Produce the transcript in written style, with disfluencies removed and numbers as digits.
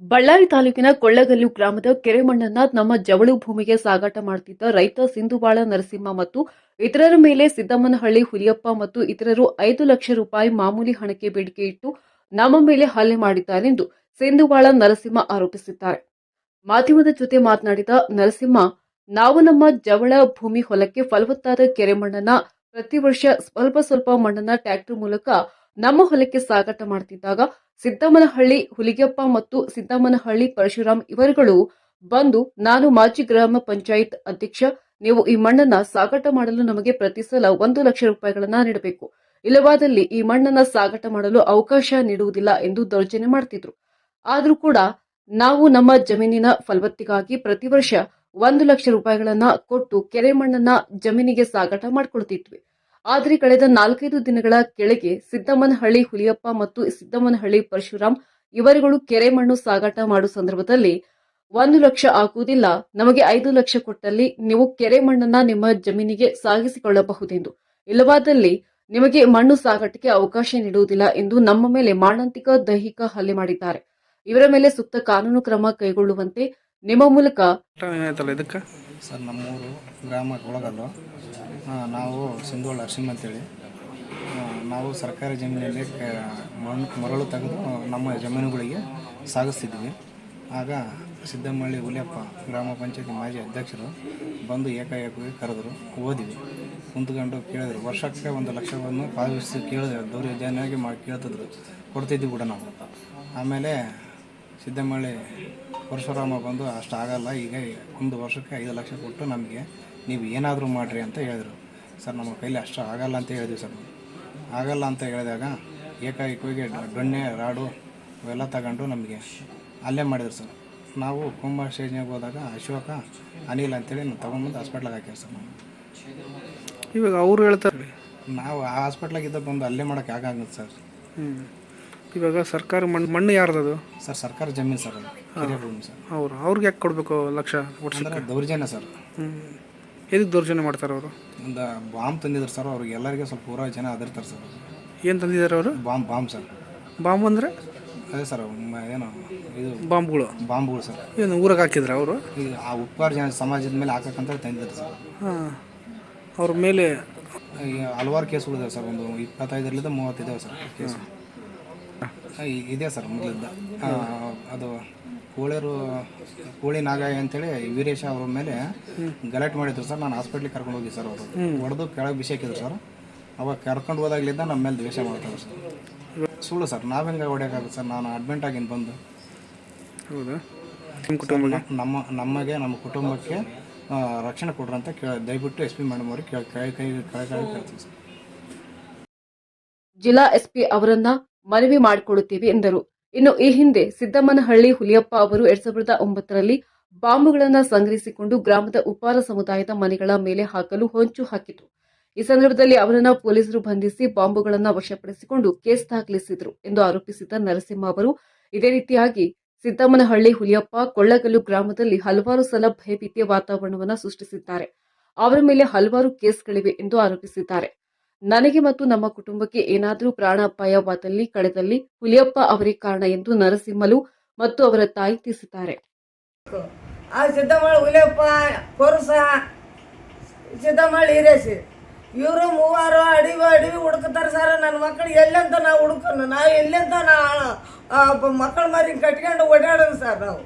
ಬಳ್ಳಾರಿ ತಾಲೂಕಿನ ಕೊಳ್ಳಗಲ್ಲು ಗ್ರಾಮದ ಕೆರೆ ಮಣ್ಣನ್ನ ನಮ್ಮ ಜವಳು ಭೂಮಿಗೆ ಸಾಗಾಟ ಮಾಡುತ್ತಿದ್ದ ರೈತ ಸಿಂಧುಬಾಳ ನರಸಿಂಹ ಮತ್ತು ಇತರರ ಮೇಲೆ ಸಿದ್ದಮ್ಮನಹಳ್ಳಿ ಹುಲಿಯಪ್ಪ ಮತ್ತು ಇತರರು 5 ಲಕ್ಷ ರೂಪಾಯಿ ಮಾಮೂಲಿ ಹಣಕ್ಕೆ ಬೇಡಿಕೆ ಇಟ್ಟು ನಮ್ಮ ಮೇಲೆ ಹಲ್ಲೆ ಮಾಡಿದ್ದಾರೆಂದು ಸಿಂಧುಬಾಳ ನರಸಿಂಹ ಆರೋಪಿಸಿದ್ದಾರೆ. ಮಾಧ್ಯಮದ ಜೊತೆ ಮಾತನಾಡಿದ ನರಸಿಂಹ, ನಾವು ನಮ್ಮ ಜವಳ ಭೂಮಿ ಹೊಲಕ್ಕೆ ಫಲವತ್ತಾದ ಕೆರೆ ಮಣ್ಣನ್ನ ಪ್ರತಿ ವರ್ಷ ಸ್ವಲ್ಪ ಮಣ್ಣನ್ನ ಟ್ರ್ಯಾಕ್ಟರ್ ಮೂಲಕ ನಮ್ಮ ಹೊಲಕ್ಕೆ ಸಾಗಾಟ ಮಾಡುತ್ತಿದ್ದಾಗ ಸಿದ್ದಮ್ಮನಹಳ್ಳಿ ಹುಲಿಗೆಪ್ಪ ಮತ್ತು ಸಿದ್ದಮ್ಮನಹಳ್ಳಿ ಪರಶುರಾಮ್ ಇವರುಗಳು ಬಂದು, ನಾನು ಮಾಜಿ ಗ್ರಾಮ ಪಂಚಾಯತ್ ಅಧ್ಯಕ್ಷ, ನೀವು ಈ ಮಣ್ಣನ್ನ ಸಾಗಾಟ ಮಾಡಲು ನಮಗೆ ಪ್ರತಿ ಸಲ 1 ಲಕ್ಷ ರೂಪಾಯಿಗಳನ್ನ ನೀಡಬೇಕು, ಇಲ್ಲವಾದಲ್ಲಿ ಈ ಮಣ್ಣನ್ನ ಸಾಗಾಟ ಮಾಡಲು ಅವಕಾಶ ನೀಡುವುದಿಲ್ಲ ಎಂದು ದೌರ್ಜನ್ಯ ಮಾಡುತ್ತಿದ್ರು. ಆದರೂ ಕೂಡ ನಾವು ನಮ್ಮ ಜಮೀನಿನ ಫಲವತ್ತಿಗಾಗಿ ಪ್ರತಿ ವರ್ಷ 1 ಲಕ್ಷ ರೂಪಾಯಿಗಳನ್ನ ಕೊಟ್ಟು ಕೆರೆ ಮಣ್ಣನ್ನ ಜಮೀನಿಗೆ ಸಾಗಾಟ ಮಾಡಿಕೊಳ್ತಿದ್ವಿ. ಆದರೆ ಕಳೆದ 4-5 ದಿನಗಳ ಕೆಳಗೆ ಸಿದ್ದಮ್ಮನಹಳ್ಳಿ ಹುಲಿಯಪ್ಪ ಮತ್ತು ಸಿದ್ದಮ್ಮನಹಳ್ಳಿ ಪರಶುರಾಮ್ ಇವರುಗಳು ಕೆರೆ ಮಣ್ಣು ಸಾಗಾಟ ಮಾಡುವ ಸಂದರ್ಭದಲ್ಲಿ 1 ಲಕ್ಷ ಆಗುವುದಿಲ್ಲ, ನಮಗೆ 5 ಲಕ್ಷ ಕೊಟ್ಟಲ್ಲಿ ನೀವು ಕೆರೆ ಮಣ್ಣನ್ನ ನಿಮ್ಮ ಜಮೀನಿಗೆ ಸಾಗಿಸಿಕೊಳ್ಳಬಹುದೆಂದು, ಇಲ್ಲವಾದಲ್ಲಿ ನಿಮಗೆ ಮಣ್ಣು ಸಾಗಾಟಕ್ಕೆ ಅವಕಾಶ ನೀಡುವುದಿಲ್ಲ ಎಂದು ನಮ್ಮ ಮೇಲೆ ಮಾರಣಾಂತಿಕ ದೈಹಿಕ ಹಲ್ಲೆ ಮಾಡಿದ್ದಾರೆ. ಇವರ ಮೇಲೆ ಸೂಕ್ತ ಕಾನೂನು ಕ್ರಮ ಕೈಗೊಳ್ಳುವಂತೆ ನಿಮ್ಮ ಮೂಲಕ ಸರ್, ನಮ್ಮೂರು ಗ್ರಾಮ ಕೊಳಗಲ್ಲು. ನಾವು ಸಿಂಧುಬಾಳ ನರಸಿಂಹ ಅಂತೇಳಿ. ನಾವು ಸರ್ಕಾರಿ ಜಮೀನಲ್ಲಿ ಮರಳು ತೆಗೆದು ನಮ್ಮ ಜಮೀನುಗಳಿಗೆ ಸಾಗಿಸ್ತಿದ್ವಿ. ಆಗ ಸಿದ್ದಮ್ಮಳ್ಳಿ ಹುಲಿಯಪ್ಪ ಗ್ರಾಮ ಪಂಚಾಯತಿ ಮಾಜಿ ಅಧ್ಯಕ್ಷರು ಬಂದು ಏಕಾಏಕಿ ಕರೆದ್ರು. ಓದಿವಿ, ಕುಂತ್ಕೊಂಡು ಕೇಳಿದ್ರು. ವರ್ಷಕ್ಕೆ 1 ಲಕ್ಷವನ್ನು ಪಾವತಿಸಿ ಕೇಳಿದ್ರು. ದೌರ್ಜನ್ಯವಾಗಿ ಕೇಳ್ತಿದ್ರು, ಕೊಡ್ತಿದ್ವಿ ಕೂಡ ನಾವು. ಆಮೇಲೆ ಸಿದ್ದಮ್ಮಳ್ಳಿ ಪರಶುರಾಮ ಬಂದು ಅಷ್ಟು ಆಗಲ್ಲ, ಈಗ 1 ವರ್ಷಕ್ಕೆ 5 ಲಕ್ಷ ಕೊಟ್ಟು ನಮಗೆ ನೀವು ಏನಾದರೂ ಮಾಡಿರಿ ಅಂತ ಹೇಳಿದರು. ಸರ್, ನಮ್ಮ ಕೈಲಿ ಅಷ್ಟು ಆಗಲ್ಲ ಅಂತ ಹೇಳಿದ್ವಿ ಸರ್. ಆಗಲ್ಲ ಅಂತ ಹೇಳಿದಾಗ ಏಕಾಏಕಿ ಡೊಣ್ಣೆ ರಾಡು ಅವೆಲ್ಲ ತಗೊಂಡು ನಮಗೆ ಅಲ್ಲೇ ಮಾಡಿದ್ರು ಸರ್. ನಾವು ಕುಂಭ ಸ್ಟೇಜ್ನಾಗ ಹೋದಾಗ ಅಶೋಕ ಅನಿಲ್ ಅಂತೇಳಿ ನಾವು ತೊಗೊಂಬಂದು ಹಾಸ್ಪಿಟ್ಲಾಗ ಹಾಕ್ಯಾರ ಸರ್. ನಾವು ಇವಾಗ ಅವ್ರು ಹೇಳ್ತಾರೆ ನಾವು ಆ ಹಾಸ್ಪಿಟ್ಲಾಗಿದ್ದ ಬಂದು ಅಲ್ಲೇ ಮಾಡೋಕ್ಕೆ ಆಗುತ್ತೆ ಸರ್. ಇವಾಗ ಸರ್ಕಾರ ಮಣ್ಣು ಯಾರ್ದದು ಸರ್? ಸರ್ಕಾರ ಜಮೀನು ಸರ್, ಅದು ಹಿರಿಯ ಭೂಮಿ ಸರ್. ಅವ್ರಿಗೆ ಯಾಕೆ ಕೊಡಬೇಕು ಲಕ್ಷ? ಅಂದ್ರೆ ದೌರ್ಜನ್ಯ ಸರ್. ಎದಕ್ಕೆ ದೌರ್ಜನ್ಯ ಮಾಡ್ತಾರೆ ಅವರು? ಒಂದು ಬಾಂಬ್ ತಂದಿದ್ರು ಸರ್. ಅವ್ರಿಗೆ ಎಲ್ಲರಿಗೆ ಸ್ವಲ್ಪ ಊರ ಜನ ಅದರ್ತಾರೆ ಸರ್. ಏನು ತಂದಿದ್ದಾರೆ ಅವರು? Bomb sir. ಬಾಂಬ್ ಅಂದರೆ ಅದೇ ಸರ್, ಏನು ಇದು ಬಾಂಬ್ಗಳು ಸರ್. ಏನು ಊರಾಗ ಹಾಕಿದ್ರ ಅವರು? ಈಗ ಆ ಉಪ್ಪಾರ ಜನ ಸಮಾಜದ ಮೇಲೆ ಹಾಕಕ್ಕಂತ ತಂದಿದ್ರು ಸರ್. ಹಾಂ, ಅವ್ರ ಮೇಲೆ ಈಗ ಹಲವಾರು ಕೇಸುಗಳಿದಾವೆ ಸರ್. ಒಂದು 25-30 ಇದಾವೆ ಸರ್ ಕೇಸು. ಇದೆ ಸರ್ ಮೊದಲಿದ್ದ. ಅದು ಕೋಳಿ ನಾಗಾಯ ಅಂತೇಳಿ ವೀರೇಶ ಅವ್ರ ಮೇಲೆ ಗಲಾಟೆ ಮಾಡಿದ್ರು ಸರ್. ನಾನು ಹಾಸ್ಪಿಟ್ಲಿಗೆ ಕರ್ಕೊಂಡು ಹೋಗಿ ಸರ್. ಅವರು ಹೊಡೆದು ಕೆಳಗೆ ಬಿಸಿ ಹಾಕಿದ್ರು ಸರ್. ಅವಾಗ ಕರ್ಕೊಂಡು ಹೋದಾಗಲಿದ್ದ ನಮ್ಮ ಮೇಲೆ ದ್ವೇಷ ಮಾಡ್ತಾರೆ ಸರ್. ಸುಳ್ಳು ಸರ್, ನಾವು ಹೆಂಗೆ ಹೊಡೆಯೋಕ್ಕಾಗುತ್ತೆ ಸರ್? ನಾನು ಅಡ್ಮಿಂಟ್ ಆಗಿನ ಬಂದು. ಹೌದಾ? ನಿಮ್ಮ ಕುಟುಂಬಕ್ಕೆ ನಮ್ಮ ಕುಟುಂಬಕ್ಕೆ ರಕ್ಷಣೆ ಕೊಡ್ರಿ ಅಂತ ದಯವಿಟ್ಟು SP ಮೇಡಮ್ ಅವ್ರಿಗೆ ಕೇಳ್ತೀವಿ ಸರ್. ಜಿಲ್ಲಾ SP ಅವರನ್ನ ಮನವಿ ಮಾಡಿಕೊಳ್ಳುತ್ತೇವೆ ಎಂದರು. ಇನ್ನು ಈ ಹಿಂದೆ ಸಿದ್ದಮ್ಮನಹಳ್ಳಿ ಹುಲಿಯಪ್ಪ ಅವರು 2009ರಲ್ಲಿ ಬಾಂಬುಗಳನ್ನು ಸಂಗ್ರಹಿಸಿಕೊಂಡು ಗ್ರಾಮದ ಉಪ್ಪಾರ ಸಮುದಾಯದ ಮನೆಗಳ ಮೇಲೆ ಹಾಕಲು ಹೊಂಚು ಹಾಕಿತು. ಈ ಸಂದರ್ಭದಲ್ಲಿ ಅವರನ್ನು ಪೊಲೀಸರು ಬಂಧಿಸಿ ಬಾಂಬುಗಳನ್ನು ವಶಪಡಿಸಿಕೊಂಡು ಕೇಸ್ ದಾಖಲಿಸಿದರು ಎಂದು ಆರೋಪಿಸಿದ ನರಸಿಂಹ ಅವರು, ಇದೇ ರೀತಿಯಾಗಿ ಸಿದ್ದಮ್ಮನಹಳ್ಳಿ ಹುಲಿಯಪ್ಪ ಕೊಳ್ಳಗಲ್ಲು ಗ್ರಾಮದಲ್ಲಿ ಹಲವಾರು ಸಲ ಭಯಭೀತಿಯ ವಾತಾವರಣವನ್ನು ಸೃಷ್ಟಿಸಿದ್ದಾರೆ. ಅವರ ಮೇಲೆ ಹಲವಾರು ಕೇಸ್ಗಳಿವೆ ಎಂದು ಆರೋಪಿಸಿದ್ದಾರೆ. ನನಗೆ ಮತ್ತು ನಮ್ಮ ಕುಟುಂಬಕ್ಕೆ ಏನಾದರೂ ಪ್ರಾಣಾಪಾಯವಾದಲ್ಲಿ ಕಳೆದಲ್ಲಿ ಹುಲಿಯಪ್ಪ ಅವರೇ ಕಾರಣ ಎಂದು ನರಸಿಂಹಲು ಮತ್ತು ಅವರ ತಾಯಿ ತಿಳಿಸಿದ್ದಾರೆ. ಸಿದ್ದಮ್ಮಳ್ಳಿ ಹುಲಿಯಪ್ಪ, ಪೊರುಸ, ಸಿದ್ದಮ್ಮಳ್ಳಿ ಹಿರೇಸಿ ಇವರು ಮೂವರು ಅಡಿವಿ ಹುಡುಕ್ತಾರೆ ಸರ್. ನನ್ನ ಮಕ್ಕಳು ಎಲ್ಲಂತ ನಾವು ಹುಡುಕೋಣ, ನಾವು ಎಲ್ಲಂತ ನಾ ಮಕ್ಕಳ ಮರಿ ಕಟ್ಕೊಂಡು ಓಡಾಡೋಣ ಸರ್. ನಾವು